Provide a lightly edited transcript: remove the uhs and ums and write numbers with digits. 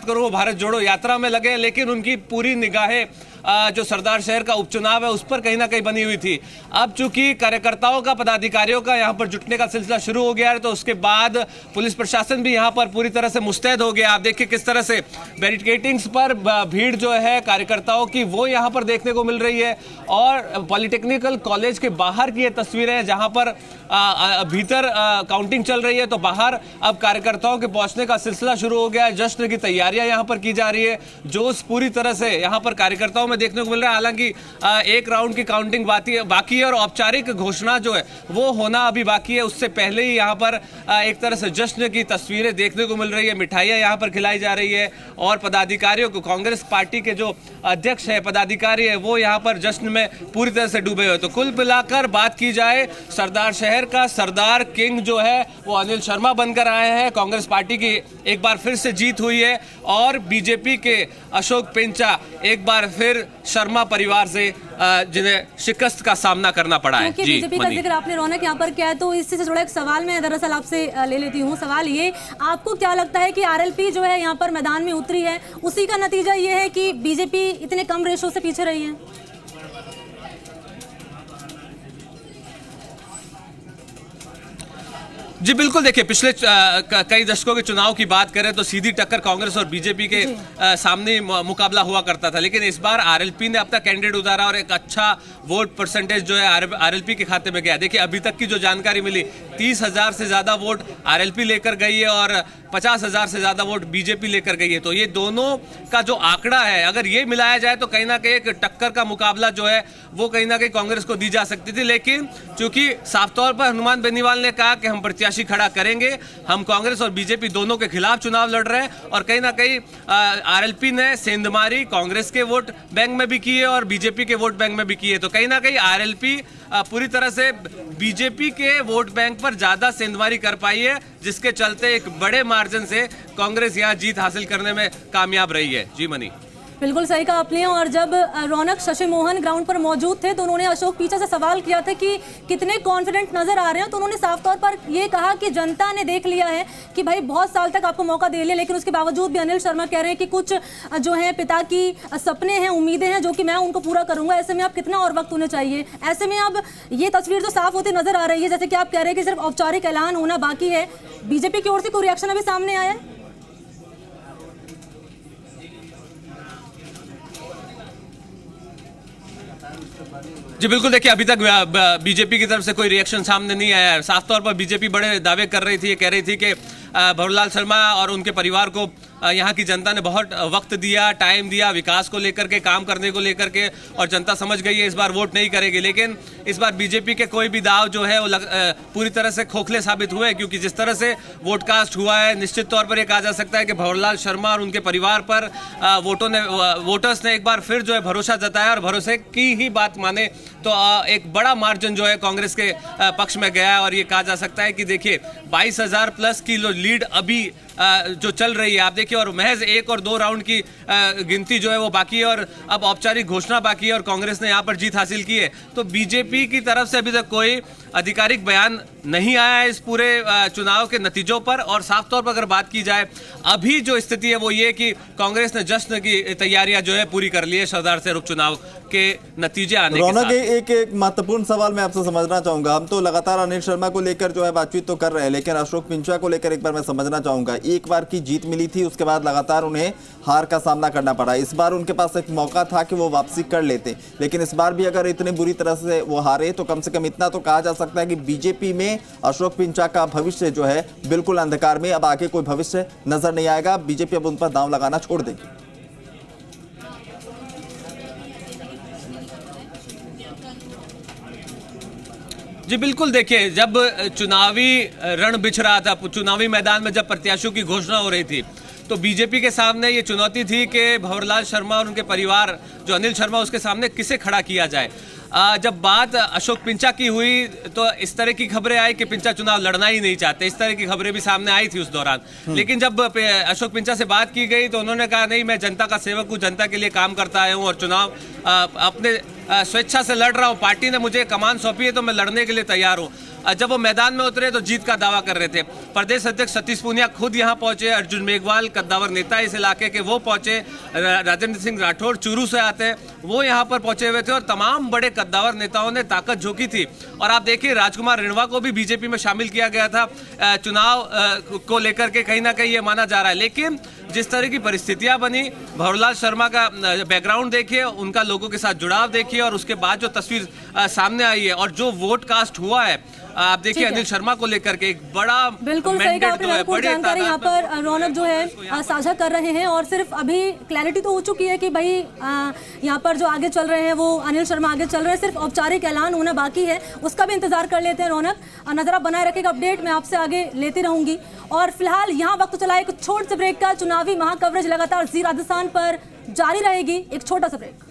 करूं वो भारत जोड़ो यात्रा में लगे, लेकिन उनकी पूरी निगाहें जो सरदार शहर का उपचुनाव है उस पर कहीं ना कहीं बनी हुई थी। अब चूंकि कार्यकर्ताओं का, पदाधिकारियों का यहां पर जुटने का सिलसिला शुरू हो गया है, तो उसके बाद पुलिस प्रशासन भी यहां पर पूरी तरह से मुस्तैद हो गया। आप देखिए किस तरह से बैरिकेडिंग्स पर भीड़ जो है कार्यकर्ताओं की वो यहां पर देखने को मिल रही है। और पॉलिटेक्निकल कॉलेज के बाहर की ये तस्वीरें हैं जहां पर भीतर काउंटिंग चल रही है, तो बाहर अब कार्यकर्ताओं के पहुंचने का सिलसिला शुरू हो गया है। जश्न की तैयारियां यहां पर की जा रही है, जोश पूरी तरह से यहां पर कार्यकर्ताओं में देखने को मिल रहा है। हालांकि एक राउंड की काउंटिंग बाकी है और औपचारिक घोषणा जो है वो होना अभी बाकी है। उससे पहले ही यहां पर एक तरह से जश्न की तस्वीरें देखने को मिल रही है, मिठाइयां यहां पर खिलाई जा रही है और पदाधिकारियों को, कांग्रेस पार्टी के जो अध्यक्ष है, पदाधिकारी है, वो यहां पर जश्न में पूरी तरह से डूबे हुए। तो कुल मिलाकर बात की जाए, सरदार शहर का सरदार किंग जो है वो अनिल शर्मा बनकर आए हैं। कांग्रेस पार्टी की एक बार फिर से जीत हुई है और बीजेपी के अशोक पिंचा एक बार फिर शर्मा परिवार से जिन्हें शिकस्त का सामना करना पड़ा है। जी, बीजेपी का जिक्र आपने रौनक यहाँ पर किया है, तो इससे जुड़ा एक सवाल मैं दरअसल आपसे ले लेती हूँ। सवाल ये, आपको क्या लगता है कि आरएलपी जो है यहाँ पर मैदान में उतरी है, उसी का नतीजा ये है कि बीजेपी इतने कम रेशो से पीछे रही है? जी बिल्कुल, देखिए पिछले कई दशकों के चुनाव की बात करें तो सीधी टक्कर कांग्रेस और बीजेपी के सामने मुकाबला हुआ करता था, लेकिन इस बार आरएलपी ने अपना कैंडिडेट उतारा और एक अच्छा वोट परसेंटेज जो है आरएलपी के खाते में गया। देखिए अभी तक की जो जानकारी मिली, 30,000 से ज्यादा वोट आरएलपी लेकर गई है और 50,000 से ज्यादा वोट बीजेपी लेकर गई है। तो ये दोनों का जो आंकड़ा है, अगर ये मिलाया जाए तो कहीं ना कहीं एक टक्कर का मुकाबला जो है वो कहीं ना कहीं कांग्रेस को दी जा सकती थी। लेकिन चूंकि साफ तौर पर हनुमान बेनीवाल ने कहा कि हम प्रत्याशी खड़ा करेंगे, हम कांग्रेस और बीजेपी दोनों के खिलाफ चुनाव लड़ रहे हैं, और कहीं ना कहीं आरएलपी ने सेंधमारी कांग्रेस के वोट बैंक में भी की है और बीजेपी के वोट बैंक में भी की है। तो कहीं ना कहीं आरएलपी पूरी तरह से बीजेपी के वोट बैंक पर ज्यादा सेंधमारी कर पाई है, जिसके चलते एक बड़े मार्जिन से कांग्रेस यहां जीत हासिल करने में कामयाब रही है। जी मनी, बिल्कुल सही कहा आपने। और जब रौनक शशि मोहन ग्राउंड पर मौजूद थे तो उन्होंने अशोक पिंचा से सवाल किया था कि कितने कॉन्फिडेंट नजर आ रहे हैं, तो उन्होंने साफ तौर पर ये कहा कि जनता ने देख लिया है कि भाई बहुत साल तक आपको मौका दे लिया, लेकिन उसके बावजूद भी अनिल शर्मा कह रहे हैं कि कुछ जो है पिता की सपने हैं, उम्मीदें हैं जो कि मैं उनको पूरा करूंगा। ऐसे में अब कितना और वक्त होना चाहिए? ऐसे में अब ये तस्वीर तो साफ होती नजर आ रही है, जैसे कि आप कह रहे हैं कि सिर्फ औपचारिक ऐलान होना बाकी है। बीजेपी की ओर से कोई रिएक्शन अभी सामने आया है? जी बिल्कुल, देखिए अभी तक बीजेपी की तरफ से कोई रिएक्शन सामने नहीं आया है। साफ तौर पर बीजेपी बड़े दावे कर रही थी, ये कह रही थी कि भवरलाल शर्मा और उनके परिवार को यहाँ की जनता ने बहुत वक्त दिया, टाइम दिया, विकास को लेकर के, काम करने को लेकर के, और जनता समझ गई है इस बार वोट नहीं करेगी। लेकिन इस बार बीजेपी के कोई भी दाव जो है वो पूरी तरह से खोखले साबित हुए, क्योंकि जिस तरह से वोट कास्ट हुआ है, निश्चित तौर पर यह कहा जा सकता है कि भवरलाल शर्मा और उनके परिवार पर वोटर्स ने एक बार फिर जो है भरोसा जताया, और भरोसे की ही बात माने तो एक बड़ा मार्जिन जो है कांग्रेस के पक्ष में गया। और ये कहा जा सकता है कि देखिए 22,000 प्लस की लीड अभी जो चल रही है, आप देखिए, और महज 1 और 2 राउंड की गिनती जो है वो बाकी है और अब औपचारिक घोषणा बाकी है और कांग्रेस ने यहाँ पर जीत हासिल की है। तो बीजेपी की तरफ से अभी तक कोई आधिकारिक बयान नहीं आया है इस पूरे चुनाव के नतीजों पर। और साफ तौर पर अगर बात की जाए, अभी जो स्थिति है वो ये कि कांग्रेस ने जश्न की तैयारियां जो है पूरी कर ली है सरदार शहर उपचुनाव के नतीजे आने के साथ। एक महत्वपूर्ण सवाल मैं आपसे समझना चाहूंगा। हम तो लगातार अनिल शर्मा को लेकर जो है बातचीत तो कर रहे हैं, लेकिन अशोक पिंचा को लेकर एक बार मैं समझना चाहूंगा। एक बार की जीत मिली थी, उसके बाद लगातार उन्हें हार का सामना करना पड़ा। इस बार उनके पास एक मौका था कि वो वापसी कर लेते, लेकिन इस बार भी अगर इतनी बुरी तरह से वो हारे तो कम से कम इतना तो कहा जा सकता है कि बीजेपी में अशोक पिंचा का भविष्य जो है बिल्कुल अंधकार में, अब आगे कोई भविष्य नजर नहीं आएगा। बीजेपी अब उन पर दांव लगाना छोड़ देगी। जी बिल्कुल, देखिए जब चुनावी रण बिछ रहा था, चुनावी मैदान में जब प्रत्याशियों की घोषणा हो रही थी, तो बीजेपी के सामने ये चुनौती थी कि भंवरलाल शर्मा और उनके परिवार, जो अनिल शर्मा, उसके सामने किसे खड़ा किया जाए। जब बात अशोक पिंचा की हुई तो इस तरह की खबरें आई कि पिंचा चुनाव लड़ना ही नहीं चाहते, इस तरह की खबरें भी सामने आई थी उस दौरान। लेकिन जब अशोक पिंचा से बात की गई तो उन्होंने कहा नहीं, मैं जनता का सेवक हूँ, जनता के लिए काम करता आया हूँ और चुनाव अपने स्वेच्छा से लड़ रहा हूँ, पार्टी ने मुझे कमान सौंपी है तो मैं लड़ने के लिए तैयार हूँ। जब वो मैदान में उतरे तो जीत का दावा कर रहे थे। प्रदेश अध्यक्ष सतीश पूनिया खुद यहाँ पहुंचे, अर्जुन मेघवाल कद्दावर नेता इस इलाके के वो पहुंचे, राजेंद्र सिंह राठौड़ चूरू से आते हैं वो यहाँ पर पहुंचे हुए थे और तमाम बड़े कद्दावर नेताओं ने ताकत झोंकी थी। और आप देखिए राजकुमार रिणवा को भी बीजेपी में शामिल किया गया था चुनाव को लेकर के, कहीं ना कहीं ये माना जा रहा है। लेकिन जिस तरह की परिस्थितियां बनी, भंवरलाल शर्मा का बैकग्राउंड देखिए, उनका लोगों के साथ जुड़ाव देखिए और उसके बाद जो तस्वीर सामने आई है और जो वोट कास्ट हुआ है, आप देखिए अनिल शर्मा को लेकर के एक बड़ा बिल्कुल सही कहा आपने, बिल्कुल जानकारी यहाँ पर रौनक जो है साझा कर रहे हैं। और सिर्फ अभी क्लैरिटी तो हो चुकी है कि भाई यहाँ पर जो आगे चल रहे हैं वो अनिल शर्मा आगे चल रहे हैं, सिर्फ औपचारिक ऐलान होना बाकी है, उसका भी इंतजार कर लेते हैं। रौनक नजर आप बनाए रखेगा, अपडेट मैं आपसे आगे लेती रहूंगी। और फिलहाल यहाँ वक्त चला एक छोटे से ब्रेक का, चुनावी महाकवरेज लगातार जी राजस्थान पर जारी रहेगी, एक छोटा सा ब्रेक।